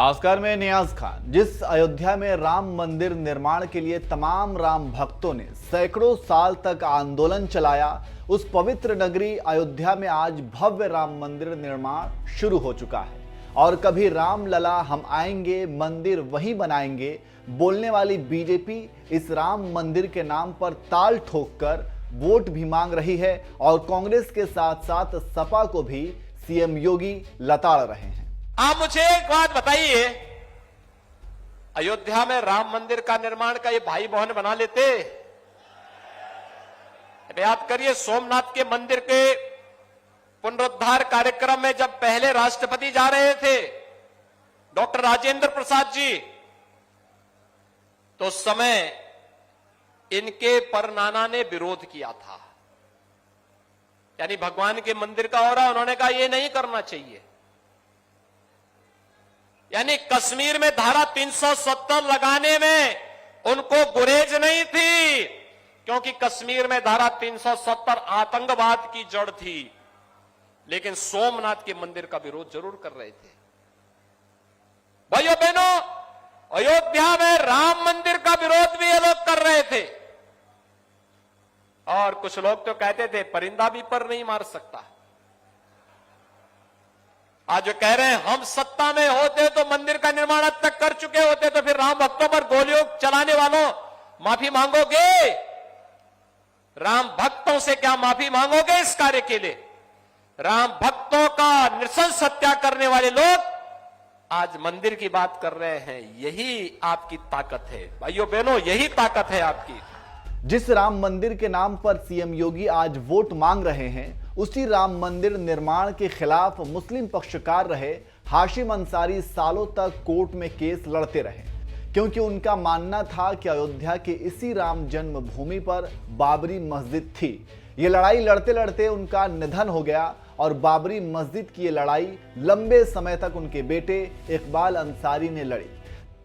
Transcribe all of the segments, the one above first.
भास्कर में नियाज खान। जिस अयोध्या में राम मंदिर निर्माण के लिए तमाम राम भक्तों ने सैकड़ों साल तक आंदोलन चलाया, उस पवित्र नगरी अयोध्या में आज भव्य राम मंदिर निर्माण शुरू हो चुका है। और कभी राम लला हम आएंगे, मंदिर वहीं बनाएंगे बोलने वाली बीजेपी इस राम मंदिर के नाम पर ताल ठोककर वोट भी मांग रही है और कांग्रेस के साथ साथ सपा को भी सीएम योगी लताड़ रहे हैं। आप मुझे एक बात बताइए, अयोध्या में राम मंदिर का निर्माण का ये भाई बहन बना लेते? याद करिए, सोमनाथ के मंदिर के पुनरुद्धार कार्यक्रम में जब पहले राष्ट्रपति जा रहे थे डॉक्टर राजेंद्र प्रसाद जी, तो उस समय इनके परनाना ने विरोध किया था। यानी भगवान के मंदिर का हो रहा, उन्होंने कहा यह नहीं करना चाहिए। यानी कश्मीर में धारा 370 लगाने में उनको गुरेज नहीं थी, क्योंकि कश्मीर में धारा 370 आतंकवाद की जड़ थी। लेकिन सोमनाथ के मंदिर का विरोध जरूर कर रहे थे। भाइयों बहनों, अयोध्या में राम मंदिर का विरोध भी ये लोग कर रहे थे। और कुछ लोग तो कहते थे परिंदा भी पर नहीं मार सकता। आज जो कह रहे हैं हम सत्ता में होते तो मंदिर का निर्माण अब तक कर चुके होते, तो फिर राम भक्तों पर गोलियों चलाने वालों माफी मांगोगे? राम भक्तों से क्या माफी मांगोगे इस कार्य के लिए? राम भक्तों का नृशंस हत्या करने वाले लोग आज मंदिर की बात कर रहे हैं। यही आपकी ताकत है भाइयों बहनों, यही ताकत है आपकी। जिस राम मंदिर के नाम पर सीएम योगी आज वोट मांग रहे हैं, उसी राम मंदिर निर्माण के खिलाफ मुस्लिम पक्षकार रहे हाशिम अंसारी सालों तक कोर्ट में केस लड़ते रहे, क्योंकि उनका मानना था कि अयोध्या के इसी राम जन्मभूमि पर बाबरी मस्जिद थी। ये लड़ाई लड़ते लड़ते उनका निधन हो गया और बाबरी मस्जिद की ये लड़ाई लंबे समय तक उनके बेटे इकबाल अंसारी ने लड़ी।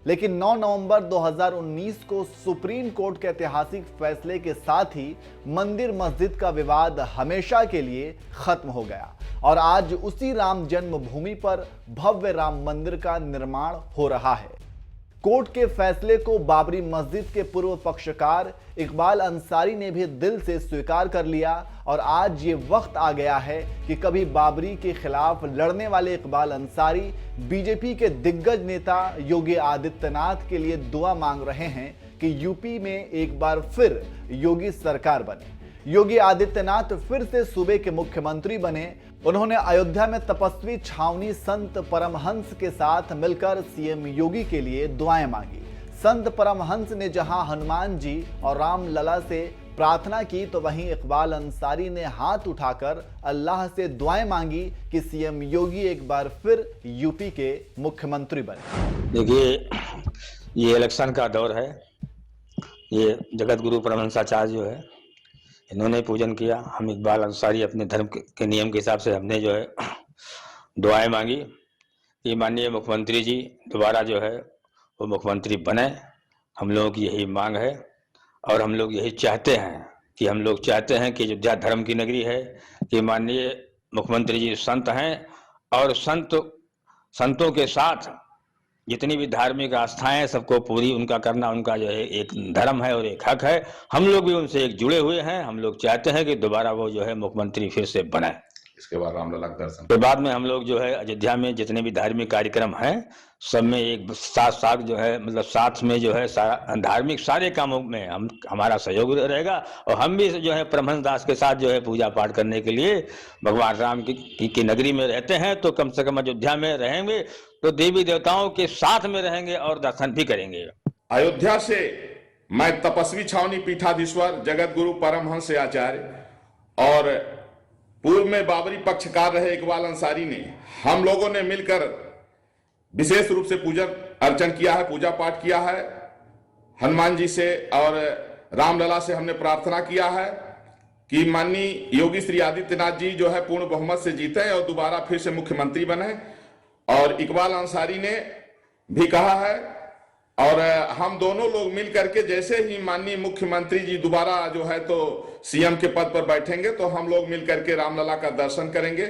लेकिन 9 नवंबर 2019 को सुप्रीम कोर्ट के ऐतिहासिक फैसले के साथ ही मंदिर मस्जिद का विवाद हमेशा के लिए खत्म हो गया और आज उसी राम जन्मभूमि पर भव्य राम मंदिर का निर्माण हो रहा है। कोर्ट के फैसले को बाबरी मस्जिद के पूर्व पक्षकार इकबाल अंसारी ने भी दिल से स्वीकार कर लिया और आज ये वक्त आ गया है कि कभी बाबरी के खिलाफ लड़ने वाले इकबाल अंसारी बीजेपी के दिग्गज नेता योगी आदित्यनाथ के लिए दुआ मांग रहे हैं कि यूपी में एक बार फिर योगी सरकार बने, योगी आदित्यनाथ फिर से सूबे के मुख्यमंत्री बने। उन्होंने अयोध्या में तपस्वी छावनी संत परमहंस के साथ मिलकर सीएम योगी के लिए दुआएं मांगी। संत परमहंस ने जहां हनुमान जी और राम लला से प्रार्थना की, तो वहीं इकबाल अंसारी ने हाथ उठाकर अल्लाह से दुआएं मांगी कि सीएम योगी एक बार फिर यूपी के मुख्यमंत्री बने। देखिए, ये इलेक्शन का दौर है। ये जगत गुरु परमहंसाचार्य जो है, इन्होंने पूजन किया। हम इकबाल अंसारी अपने धर्म के नियम के हिसाब से हमने जो है दुआएं मांगी कि माननीय मुख्यमंत्री जी दोबारा जो है वो मुख्यमंत्री बने। हम लोगों की यही मांग है और हम लोग यही चाहते हैं कि अयोध्या धर्म की नगरी है, कि माननीय मुख्यमंत्री जी संत हैं और संतों के साथ जितनी भी धार्मिक आस्थाएं हैं सबको पूरी उनका करना उनका जो है एक धर्म है और एक हक है। हम लोग भी उनसे एक जुड़े हुए हैं। हम लोग चाहते हैं कि दोबारा वो जो है मुख्यमंत्री फिर से बने। इसके बाद रामलला का दर्शन के बाद में हम लोग जो है अयोध्या में जितने भी धार्मिक कार्यक्रम हैं सब में एक साथ जो है मतलब साथ में जो है सारा धार्मिक सारे कामों में हमारा सहयोग रहेगा। और हम भी जो है परमहंस दास के साथ जो है पूजा पाठ करने के लिए भगवान राम की नगरी में रहते हैं, तो कम से कम अयोध्या में रहेंगे तो देवी देवताओं के साथ में रहेंगे और दर्शन भी करेंगे। अयोध्या से मैं तपस्वी छावनी पीठाधीश्वर जगत गुरु परमहंस आचार्य और पूर्व में बाबरी पक्षकार रहे इकबाल अंसारी ने, हम लोगों ने मिलकर विशेष रूप से पूजन अर्चन किया है, पूजा पाठ किया है। हनुमान जी से और रामलला से हमने प्रार्थना किया है कि माननीय योगी श्री आदित्यनाथ जी जो है पूर्ण बहुमत से जीते और दोबारा फिर से मुख्यमंत्री बने। और इकबाल अंसारी ने भी कहा है और हम दोनों लोग मिल करके जैसे ही माननीय मुख्यमंत्री जी दोबारा जो है तो सीएम के पद पर बैठेंगे तो हम लोग मिल करके रामलला का दर्शन करेंगे।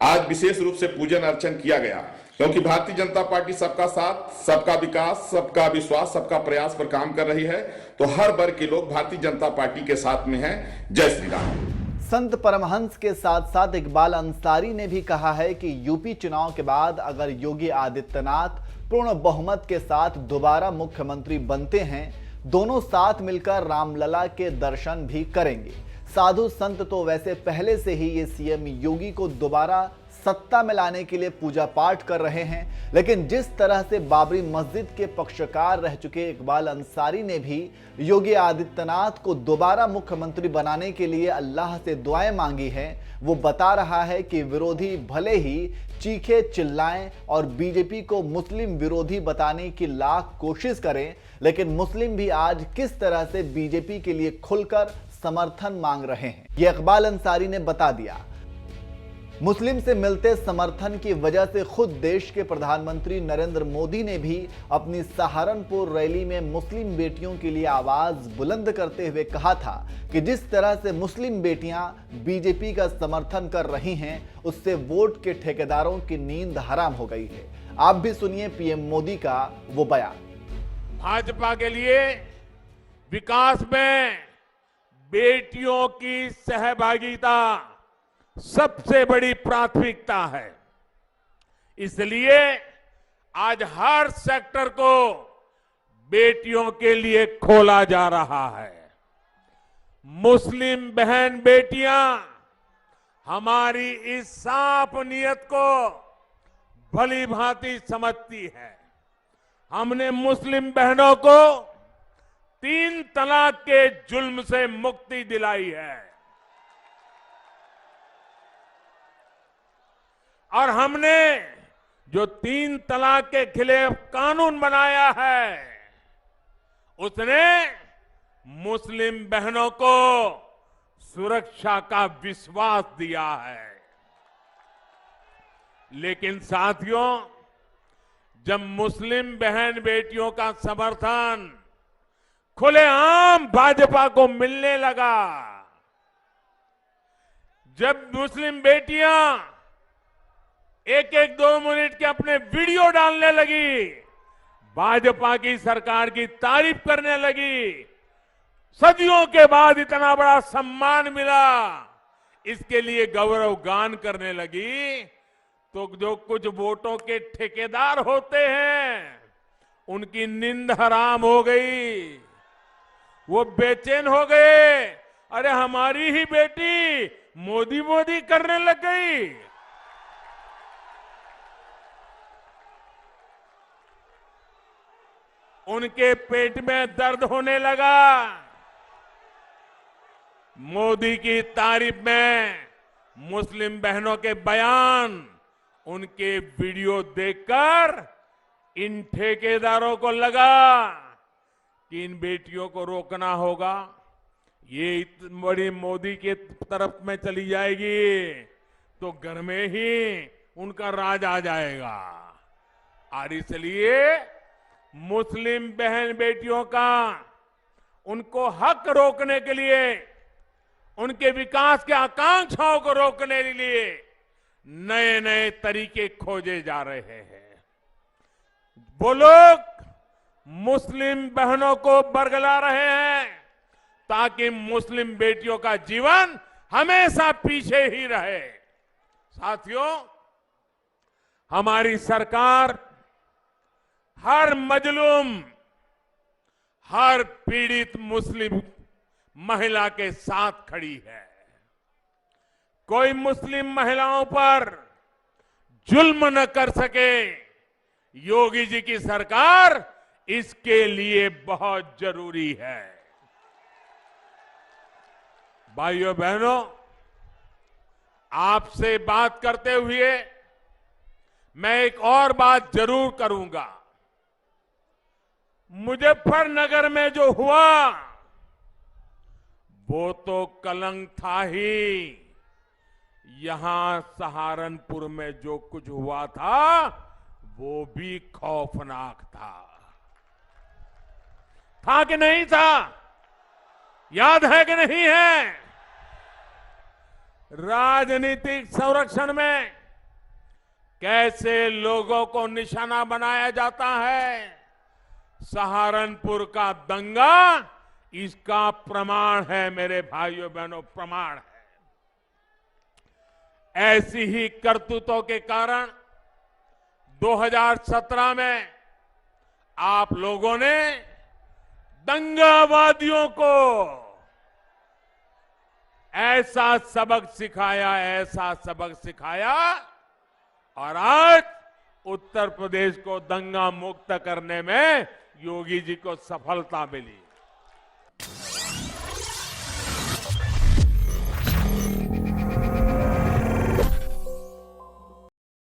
आज विशेष रूप से पूजन अर्चन किया गया। क्योंकि भारतीय जनता पार्टी सबका साथ, सबका विकास, सबका विश्वास, सबका प्रयास पर काम कर रही है। तो हर वर्ग के लोग भारतीय जनता पार्टी के साथ में हैं। जय श्री राम। संत परमहंस के साथ साथ इकबाल अंसारी ने भी कहा है कि यूपी चुनाव के बाद अगर योगी आदित्यनाथ पूर्ण बहुमत के साथ दोबारा मुख्यमंत्री बनते हैं, दोनों साथ मिलकर रामलला के दर्शन भी करेंगे। साधु संत तो वैसे पहले से ही ये सीएम योगी को दोबारा सत्ता में लाने के लिए पूजा पाठ कर रहे हैं, लेकिन जिस तरह से बाबरी मस्जिद के पक्षकार रह चुके इकबाल अंसारी ने भी योगी आदित्यनाथ को दोबारा मुख्यमंत्री बनाने के लिए अल्लाह से दुआएं मांगी हैं, वो बता रहा है कि विरोधी भले ही चीखे चिल्लाएं और बीजेपी को मुस्लिम विरोधी बताने की लाख कोशिश करें, लेकिन मुस्लिम भी आज किस तरह से बीजेपी के लिए खुलकर समर्थन मांग रहे हैं, ये इकबाल अंसारी ने बता दिया। मुस्लिम से मिलते समर्थन की वजह से खुद देश के प्रधानमंत्री नरेंद्र मोदी ने भी अपनी सहारनपुर रैली में मुस्लिम बेटियों के लिए आवाज बुलंद करते हुए कहा था कि जिस तरह से मुस्लिम बेटियां बीजेपी का समर्थन कर रही हैं, उससे वोट के ठेकेदारों की नींद हराम हो गई है। आप भी सुनिए पीएम मोदी का वो बयान। भाजपा के लिए विकास में बेटियों की सहभागिता सबसे बड़ी प्राथमिकता है। इसलिए आज हर सेक्टर को बेटियों के लिए खोला जा रहा है। मुस्लिम बहन बेटियां हमारी इस साफ नियत को भली भांति समझती है। हमने मुस्लिम बहनों को 3 तलाक के जुल्म से मुक्ति दिलाई है और हमने जो 3 तलाक के खिलाफ कानून बनाया है, उसने मुस्लिम बहनों को सुरक्षा का विश्वास दिया है। लेकिन साथियों, जब मुस्लिम बहन बेटियों का समर्थन खुलेआम भाजपा को मिलने लगा, जब मुस्लिम बेटियां 1-1, 2 मिनट के अपने वीडियो डालने लगी, भाजपा की सरकार की तारीफ करने लगी, सदियों के बाद इतना बड़ा सम्मान मिला, इसके लिए गौरव गान करने लगी, तो जो कुछ वोटों के ठेकेदार होते हैं, उनकी नींद हराम हो गई। वो बेचैन हो गए, अरे हमारी ही बेटी मोदी मोदी करने लग गई। उनके पेट में दर्द होने लगा। मोदी की तारीफ में मुस्लिम बहनों के बयान, उनके वीडियो देखकर इन ठेकेदारों को लगा कि इन बेटियों को रोकना होगा, ये इतनी बड़ी मोदी के तरफ में चली जाएगी तो घर में ही उनका राज आ जाएगा। और इसलिए मुस्लिम बहन बेटियों का उनको हक रोकने के लिए, उनके विकास के आकांक्षाओं को रोकने के लिए नए नए तरीके खोजे जा रहे हैं। वो लोग मुस्लिम बहनों को बरगला रहे हैं ताकि मुस्लिम बेटियों का जीवन हमेशा पीछे ही रहे। साथियों, हमारी सरकार हर मजलूम, हर पीड़ित मुस्लिम महिला के साथ खड़ी है। कोई मुस्लिम महिलाओं पर जुल्म न कर सके, योगी जी की सरकार इसके लिए बहुत जरूरी है। भाइयों बहनों, आपसे बात करते हुए मैं एक और बात जरूर करूंगा। मुजफ्फरनगर में जो हुआ वो तो कलंक था ही, यहां सहारनपुर में जो कुछ हुआ था वो भी खौफनाक था कि नहीं था? याद है कि नहीं है? राजनीतिक संरक्षण में कैसे लोगों को निशाना बनाया जाता है, सहारनपुर का दंगा इसका प्रमाण है मेरे भाइयों बहनों, प्रमाण है। ऐसी ही करतूतों के कारण 2017 में आप लोगों ने दंगावादियों को ऐसा सबक सिखाया और आज उत्तर प्रदेश को दंगा मुक्त करने में योगी जी को सफलता मिली।